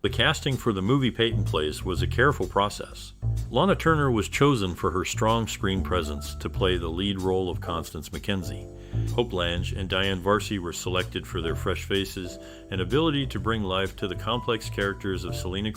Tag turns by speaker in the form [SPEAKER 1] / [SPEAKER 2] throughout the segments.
[SPEAKER 1] The casting for the movie Peyton Place was a careful process. Lana Turner was chosen for her strong screen presence to play the lead role of Constance MacKenzie. Hope Lange and Diane Varsi were selected for their fresh faces and ability to bring life to the complex characters of Selena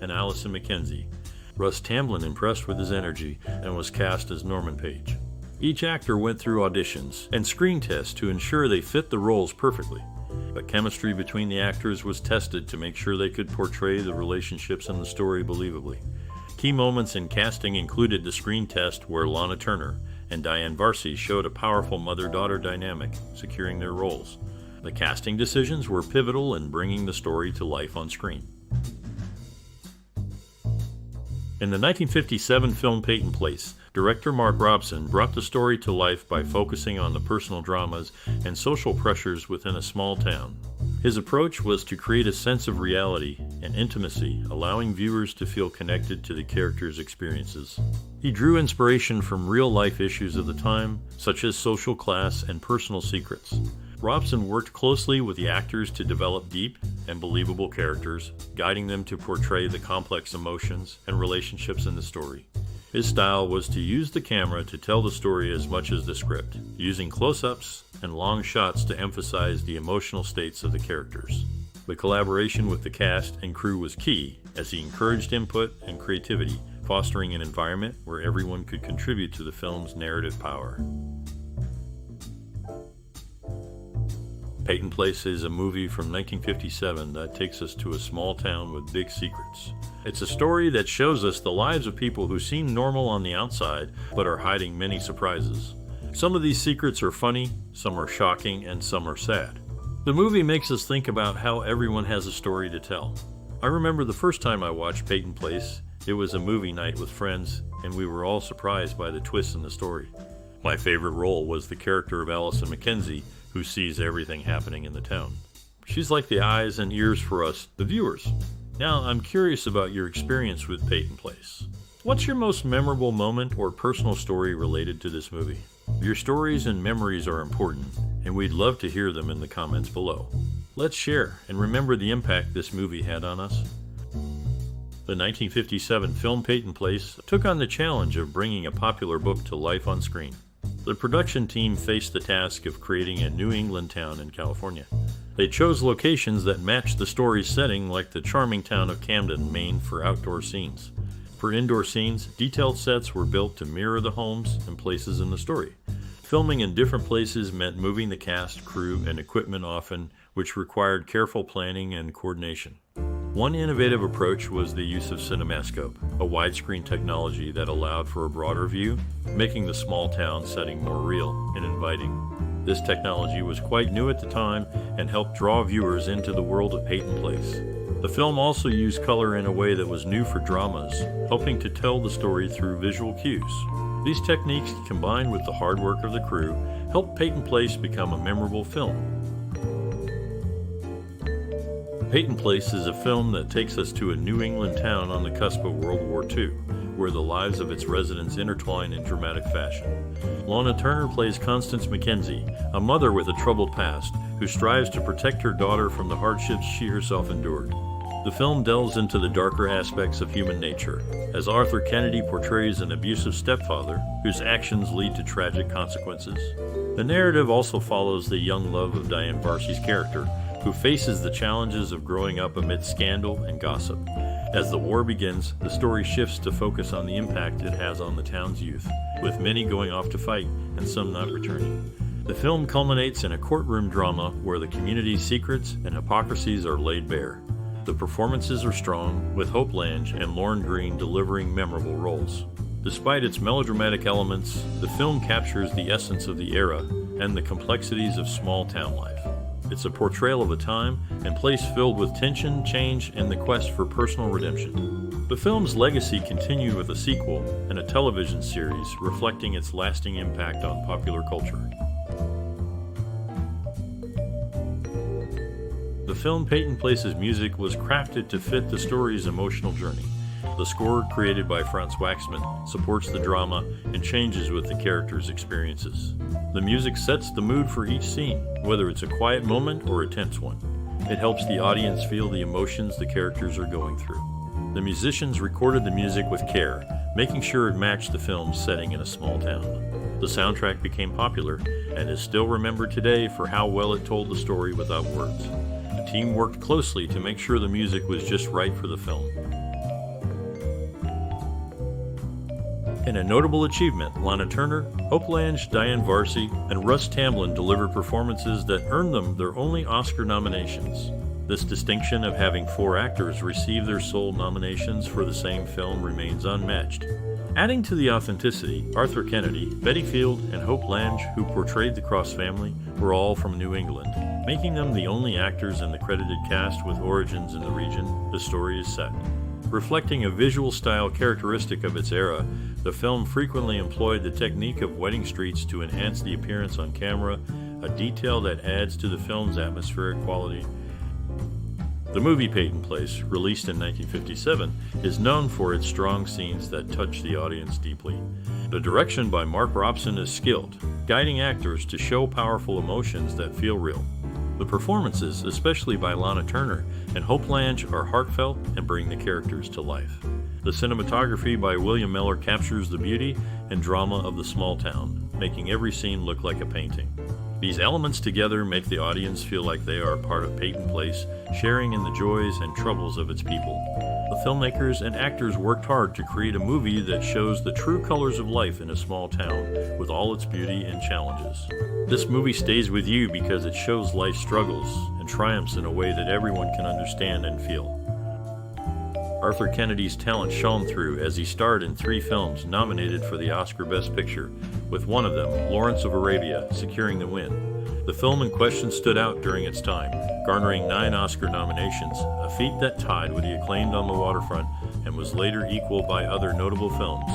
[SPEAKER 1] and Allison MacKenzie. Russ Tamblyn impressed with his energy and was cast as Norman Page. Each actor went through auditions and screen tests to ensure they fit the roles perfectly. But chemistry between the actors was tested to make sure they could portray the relationships in the story believably. Key moments in casting included the screen test where Lana Turner and Diane Varsi showed a powerful mother-daughter dynamic, securing their roles. The casting decisions were pivotal in bringing the story to life on screen. In the 1957 film Peyton Place, director Mark Robson brought the story to life by focusing on the personal dramas and social pressures within a small town. His approach was to create a sense of reality and intimacy, allowing viewers to feel connected to the characters' experiences. He drew inspiration from real-life issues of the time, such as social class and personal secrets. Robson worked closely with the actors to develop deep and believable characters, guiding them to portray the complex emotions and relationships in the story. His style was to use the camera to tell the story as much as the script, using close-ups and long shots to emphasize the emotional states of the characters. The collaboration with the cast and crew was key, as he encouraged input and creativity, fostering an environment where everyone could contribute to the film's narrative power. Peyton Place is a movie from 1957 that takes us to a small town with big secrets. It's a story that shows us the lives of people who seem normal on the outside, but are hiding many surprises. Some of these secrets are funny, some are shocking, and some are sad. The movie makes us think about how everyone has a story to tell. I remember the first time I watched Peyton Place, it was a movie night with friends, and we were all surprised by the twists in the story. My favorite role was the character of Allison MacKenzie, who sees everything happening in the town. She's like the eyes and ears for us, the viewers. Now, I'm curious about your experience with Peyton Place. What's your most memorable moment or personal story related to this movie? Your stories and memories are important, and we'd love to hear them in the comments below. Let's share and remember the impact this movie had on us. The 1957 film Peyton Place took on the challenge of bringing a popular book to life on screen. The production team faced the task of creating a New England town in California. They chose locations that matched the story's setting, like the charming town of Camden, Maine, for outdoor scenes. For indoor scenes, detailed sets were built to mirror the homes and places in the story. Filming in different places meant moving the cast, crew, and equipment often, which required careful planning and coordination. One innovative approach was the use of CinemaScope, a widescreen technology that allowed for a broader view, making the small town setting more real and inviting. This technology was quite new at the time and helped draw viewers into the world of Peyton Place. The film also used color in a way that was new for dramas, helping to tell the story through visual cues. These techniques, combined with the hard work of the crew, helped Peyton Place become a memorable film. Peyton Place is a film that takes us to a New England town on the cusp of World War II, where the lives of its residents intertwine in dramatic fashion. Lana Turner plays Constance MacKenzie, a mother with a troubled past, who strives to protect her daughter from the hardships she herself endured. The film delves into the darker aspects of human nature, as Arthur Kennedy portrays an abusive stepfather whose actions lead to tragic consequences. The narrative also follows the young love of Diane Varsi's character, who faces the challenges of growing up amid scandal and gossip. As the war begins, the story shifts to focus on the impact it has on the town's youth, with many going off to fight and some not returning. The film culminates in a courtroom drama where the community's secrets and hypocrisies are laid bare. The performances are strong, with Hope Lange and Lorne Greene delivering memorable roles. Despite its melodramatic elements, the film captures the essence of the era and the complexities of small town life. It's a portrayal of a time and place filled with tension, change, and the quest for personal redemption. The film's legacy continued with a sequel and a television series reflecting its lasting impact on popular culture. The film Peyton Place's music was crafted to fit the story's emotional journey. The score, created by Franz Waxman, supports the drama and changes with the characters' experiences. The music sets the mood for each scene, whether it's a quiet moment or a tense one. It helps the audience feel the emotions the characters are going through. The musicians recorded the music with care, making sure it matched the film's setting in a small town. The soundtrack became popular and is still remembered today for how well it told the story without words. The team worked closely to make sure the music was just right for the film. In a notable achievement, Lana Turner, Hope Lange, Diane Varsi, and Russ Tamblyn delivered performances that earned them their only Oscar nominations. This distinction of having 4 actors receive their sole nominations for the same film remains unmatched. Adding to the authenticity, Arthur Kennedy, Betty Field, and Hope Lange, who portrayed the Cross family, were all from New England, making them the only actors in the credited cast with origins in the region the story is set. Reflecting a visual style characteristic of its era, the film frequently employed the technique of wetting streets to enhance the appearance on camera, a detail that adds to the film's atmospheric quality. The movie Peyton Place, released in 1957, is known for its strong scenes that touch the audience deeply. The direction by Mark Robson is skilled, guiding actors to show powerful emotions that feel real. The performances, especially by Lana Turner and Hope Lange, are heartfelt and bring the characters to life. The cinematography by William Miller captures the beauty and drama of the small town, making every scene look like a painting. These elements together make the audience feel like they are part of Peyton Place, sharing in the joys and troubles of its people. The filmmakers and actors worked hard to create a movie that shows the true colors of life in a small town, with all its beauty and challenges. This movie stays with you because it shows life's struggles and triumphs in a way that everyone can understand and feel. Arthur Kennedy's talent shone through as he starred in 3 films nominated for the Oscar Best Picture, with one of them, Lawrence of Arabia, securing the win. The film in question stood out during its time, garnering 9 Oscar nominations, a feat that tied with the acclaimed On the Waterfront and was later equaled by other notable films.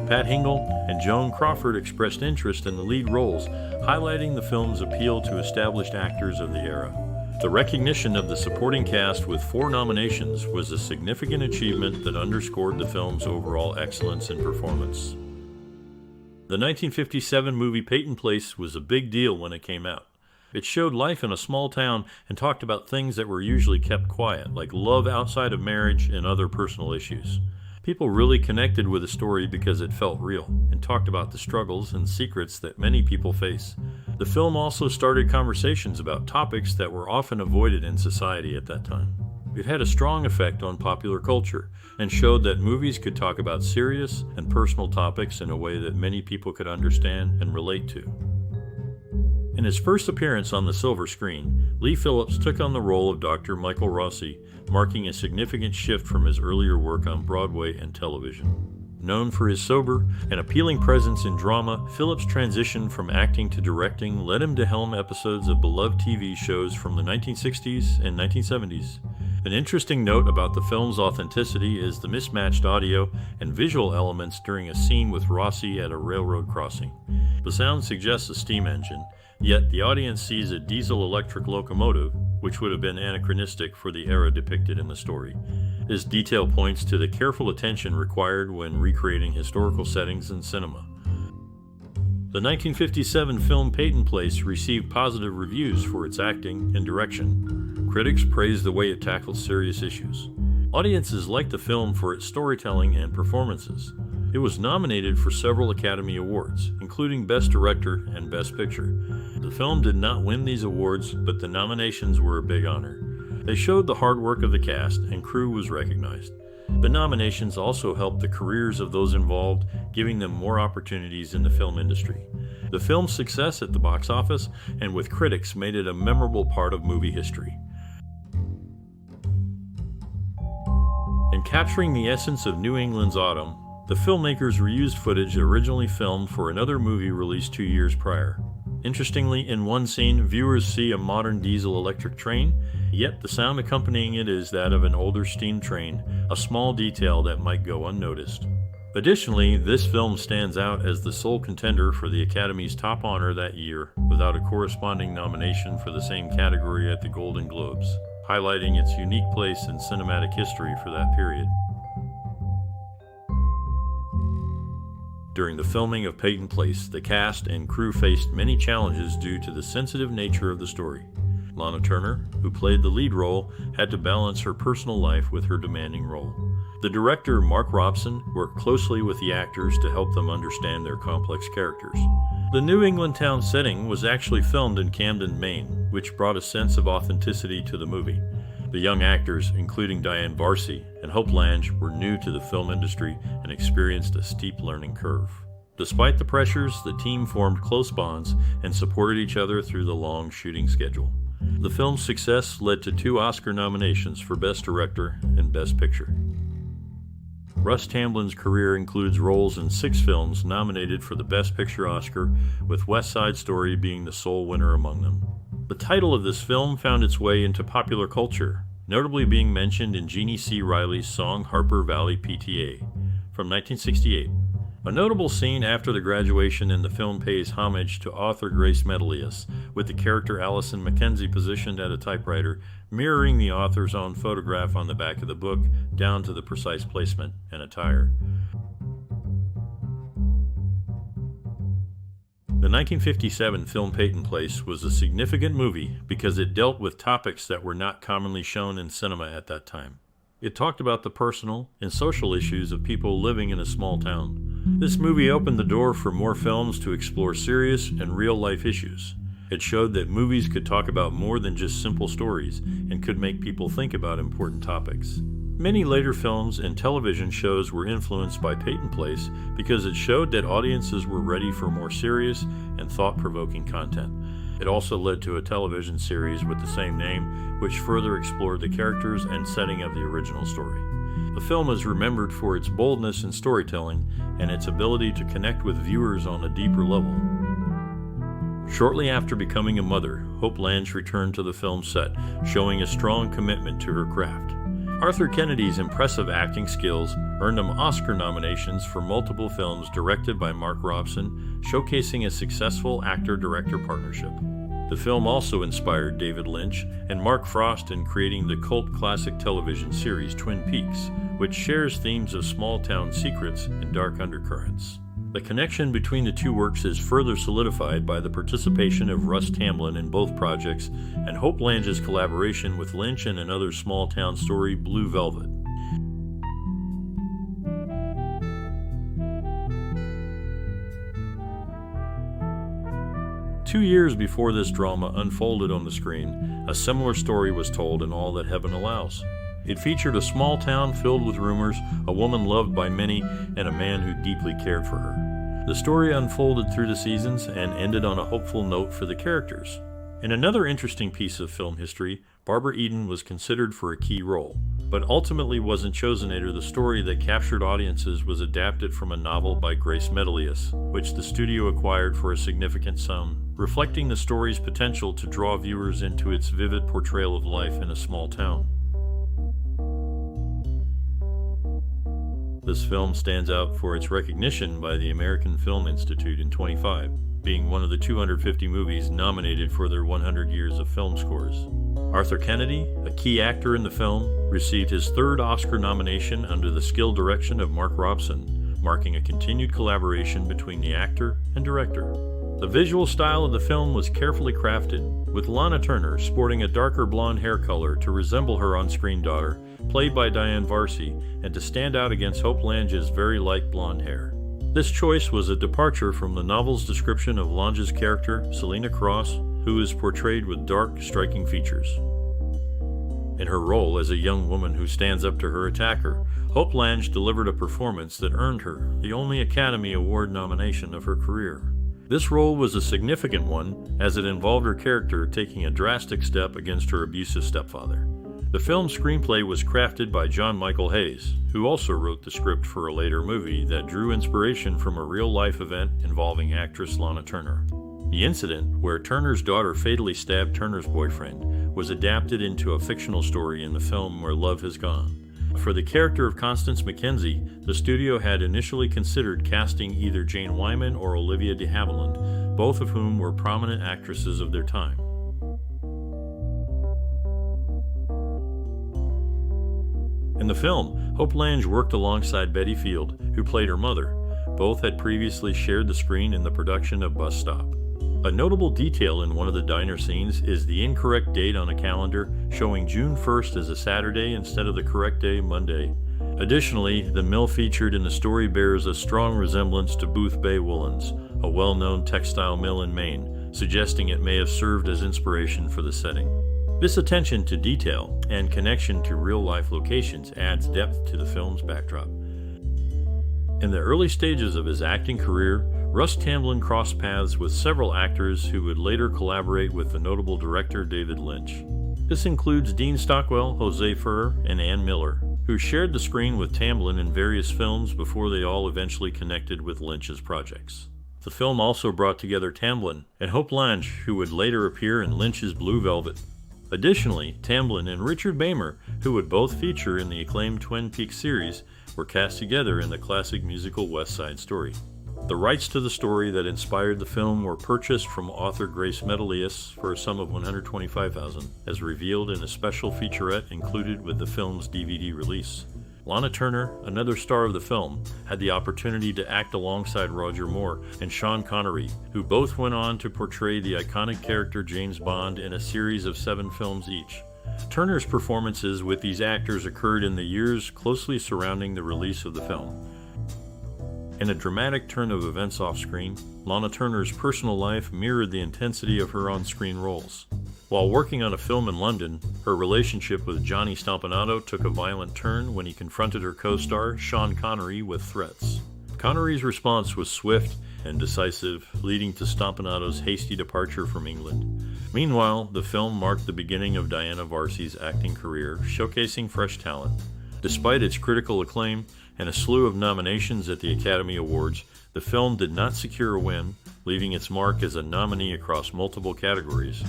[SPEAKER 1] Pat Hingle and Joan Crawford expressed interest in the lead roles, highlighting the film's appeal to established actors of the era. The recognition of the supporting cast with 4 nominations was a significant achievement that underscored the film's overall excellence in performance. The 1957 movie Peyton Place was a big deal when it came out. It showed life in a small town and talked about things that were usually kept quiet, like love outside of marriage and other personal issues. People really connected with the story because it felt real and talked about the struggles and secrets that many people face. The film also started conversations about topics that were often avoided in society at that time. It had a strong effect on popular culture and showed that movies could talk about serious and personal topics in a way that many people could understand and relate to. In his first appearance on the silver screen, Lee Phillips took on the role of Dr. Michael Rossi, marking a significant shift from his earlier work on Broadway and television. Known for his sober and appealing presence in drama, Phillips' transition from acting to directing led him to helm episodes of beloved TV shows from the 1960s and 1970s. An interesting note about the film's authenticity is the mismatched audio and visual elements during a scene with Rossi at a railroad crossing. The sound suggests a steam engine, yet the audience sees a diesel-electric locomotive, which would have been anachronistic for the era depicted in the story. This detail points to the careful attention required when recreating historical settings in cinema. The 1957 film Peyton Place received positive reviews for its acting and direction. Critics praised the way it tackled serious issues. Audiences liked the film for its storytelling and performances. It was nominated for several Academy Awards, including Best Director and Best Picture. The film did not win these awards, but the nominations were a big honor. They showed the hard work of the cast, and crew was recognized. The nominations also helped the careers of those involved, giving them more opportunities in the film industry. The film's success at the box office and with critics made it a memorable part of movie history. In capturing the essence of New England's autumn, the filmmakers reused footage originally filmed for another movie released 2 years prior. Interestingly, in one scene, viewers see a modern diesel-electric train, yet the sound accompanying it is that of an older steam train, a small detail that might go unnoticed. Additionally, this film stands out as the sole contender for the Academy's top honor that year, without a corresponding nomination for the same category at the Golden Globes, highlighting its unique place in cinematic history for that period. During the filming of Peyton Place, the cast and crew faced many challenges due to the sensitive nature of the story. Lana Turner, who played the lead role, had to balance her personal life with her demanding role. The director, Mark Robson, worked closely with the actors to help them understand their complex characters. The New England town setting was actually filmed in Camden, Maine, which brought a sense of authenticity to the movie. The young actors, including Diane Varsi and Hope Lange, were new to the film industry and experienced a steep learning curve. Despite the pressures, the team formed close bonds and supported each other through the long shooting schedule. The film's success led to 2 Oscar nominations for Best Director and Best Picture. Russ Tamblyn's career includes roles in 6 films nominated for the Best Picture Oscar, with West Side Story being the sole winner among them. The title of this film found its way into popular culture, notably being mentioned in Jeannie C. Riley's song Harper Valley PTA from 1968. A notable scene after the graduation in the film pays homage to author Grace Medalius, with the character Allison MacKenzie positioned at a typewriter, mirroring the author's own photograph on the back of the book, down to the precise placement and attire. The 1957 film Peyton Place was a significant movie because it dealt with topics that were not commonly shown in cinema at that time. It talked about the personal and social issues of people living in a small town. This movie opened the door for more films to explore serious and real-life issues. It showed that movies could talk about more than just simple stories and could make people think about important topics. Many later films and television shows were influenced by Peyton Place because it showed that audiences were ready for more serious and thought-provoking content. It also led to a television series with the same name, which further explored the characters and setting of the original story. The film is remembered for its boldness in storytelling and its ability to connect with viewers on a deeper level. Shortly after becoming a mother, Hope Lange returned to the film set, showing a strong commitment to her craft. Arthur Kennedy's impressive acting skills earned him Oscar nominations for multiple films directed by Mark Robson, showcasing a successful actor-director partnership. The film also inspired David Lynch and Mark Frost in creating the cult classic television series Twin Peaks, which shares themes of small-town secrets and dark undercurrents. The connection between the 2 works is further solidified by the participation of Russ Tamblyn in both projects and Hope Lange's collaboration with Lynch in another small-town story, Blue Velvet. Two years before this drama unfolded on the screen, a similar story was told in All That Heaven Allows. It featured a small town filled with rumors, a woman loved by many, and a man who deeply cared for her. The story unfolded through the seasons and ended on a hopeful note for the characters. In another interesting piece of film history, Barbara Eden was considered for a key role, but ultimately wasn't chosen after the story that captured audiences was adapted from a novel by Grace Medalius, which the studio acquired for a significant sum, reflecting the story's potential to draw viewers into its vivid portrayal of life in a small town. This film stands out for its recognition by the American Film Institute in 25, being one of the 250 movies nominated for their 100 years of film scores. Arthur Kennedy, a key actor in the film, received his 3rd Oscar nomination under the skilled direction of Mark Robson, marking a continued collaboration between the actor and director. The visual style of the film was carefully crafted, with Lana Turner sporting a darker blonde hair color to resemble her on-screen daughter, played by Diane Varsi, and to stand out against Hope Lange's very light blonde hair. This choice was a departure from the novel's description of Lange's character, Selena Cross, who is portrayed with dark, striking features. In her role as a young woman who stands up to her attacker, Hope Lange delivered a performance that earned her the only Academy Award nomination of her career. This role was a significant one, as it involved her character taking a drastic step against her abusive stepfather. The film's screenplay was crafted by John Michael Hayes, who also wrote the script for a later movie that drew inspiration from a real-life event involving actress Lana Turner. The incident, where Turner's daughter fatally stabbed Turner's boyfriend, was adapted into a fictional story in the film Where Love Has Gone. For the character of Constance MacKenzie, the studio had initially considered casting either Jane Wyman or Olivia de Havilland, both of whom were prominent actresses of their time. In the film, Hope Lange worked alongside Betty Field, who played her mother. Both had previously shared the screen in the production of Bus Stop. A notable detail in one of the diner scenes is the incorrect date on a calendar showing June 1st as a Saturday instead of the correct day, Monday. Additionally, the mill featured in the story bears a strong resemblance to Booth Bay Woolens, a well-known textile mill in Maine, suggesting it may have served as inspiration for the setting. This attention to detail and connection to real-life locations adds depth to the film's backdrop. In the early stages of his acting career, Russ Tamblyn crossed paths with several actors who would later collaborate with the notable director David Lynch. This includes Dean Stockwell, Jose Ferrer, and Ann Miller, who shared the screen with Tamblyn in various films before they all eventually connected with Lynch's projects. The film also brought together Tamblyn and Hope Lange, who would later appear in Lynch's Blue Velvet. Additionally, Tamblyn and Richard Beymer, who would both feature in the acclaimed Twin Peaks series, were cast together in the classic musical West Side Story. The rights to the story that inspired the film were purchased from author Grace Metalius for a sum of $125,000, as revealed in a special featurette included with the film's DVD release. Lana Turner, another star of the film, had the opportunity to act alongside Roger Moore and Sean Connery, who both went on to portray the iconic character James Bond in a series of 7 films each. Turner's performances with these actors occurred in the years closely surrounding the release of the film. In a dramatic turn of events off-screen, Lana Turner's personal life mirrored the intensity of her on-screen roles. While working on a film in London, her relationship with Johnny Stompanato took a violent turn when he confronted her co-star, Sean Connery, with threats. Connery's response was swift and decisive, leading to Stompanato's hasty departure from England. Meanwhile, the film marked the beginning of Diane Varsi's acting career, showcasing fresh talent. Despite its critical acclaim and a slew of nominations at the Academy Awards, the film did not secure a win, leaving its mark as a nominee across multiple categories.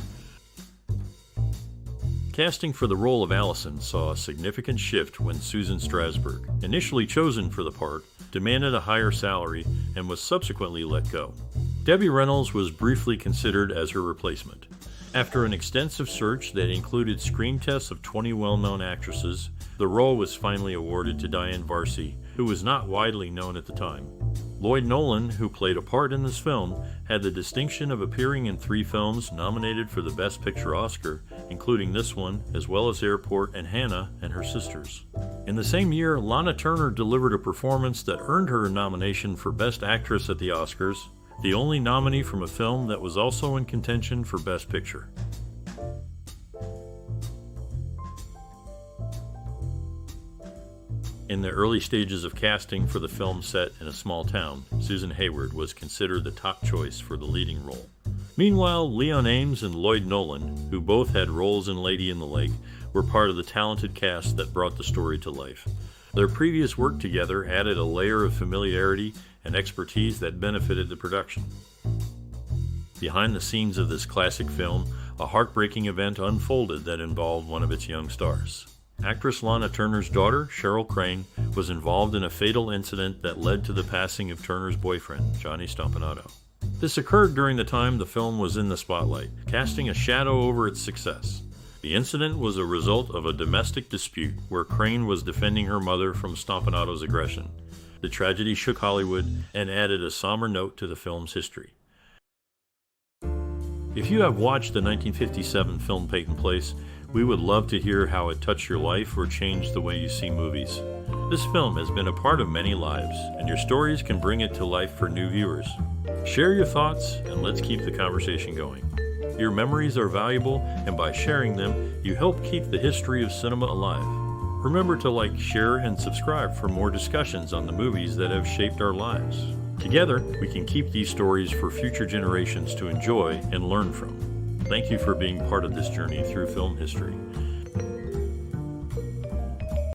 [SPEAKER 1] Casting for the role of Allison saw a significant shift when Susan Strasberg, initially chosen for the part, demanded a higher salary and was subsequently let go. Debbie Reynolds was briefly considered as her replacement. After an extensive search that included screen tests of 20 well-known actresses, the role was finally awarded to Diane Varsi, who was not widely known at the time. Lloyd Nolan, who played a part in this film, had the distinction of appearing in 3 films nominated for the Best Picture Oscar, including this one, as well as Airport and Hannah and Her Sisters. In the same year, Lana Turner delivered a performance that earned her a nomination for Best Actress at the Oscars, the only nominee from a film that was also in contention for Best Picture. In the early stages of casting for the film set in a small town, Susan Hayward was considered the top choice for the leading role. Meanwhile, Leon Ames and Lloyd Nolan, who both had roles in Lady in the Lake, were part of the talented cast that brought the story to life. Their previous work together added a layer of familiarity and expertise that benefited the production. Behind the scenes of this classic film, a heartbreaking event unfolded that involved one of its young stars. Actress Lana Turner's daughter, Cheryl Crane, was involved in a fatal incident that led to the passing of Turner's boyfriend, Johnny Stompanato. This occurred during the time the film was in the spotlight, casting a shadow over its success. The incident was a result of a domestic dispute where Crane was defending her mother from Stompanato's aggression. The tragedy shook Hollywood and added a somber note to the film's history. If you have watched the 1957 film Peyton Place, we would love to hear how it touched your life or changed the way you see movies. This film has been a part of many lives, and your stories can bring it to life for new viewers. Share your thoughts, and let's keep the conversation going. Your memories are valuable, and by sharing them, you help keep the history of cinema alive. Remember to like, share, and subscribe for more discussions on the movies that have shaped our lives. Together, we can keep these stories for future generations to enjoy and learn from. Thank you for being part of this journey through film history.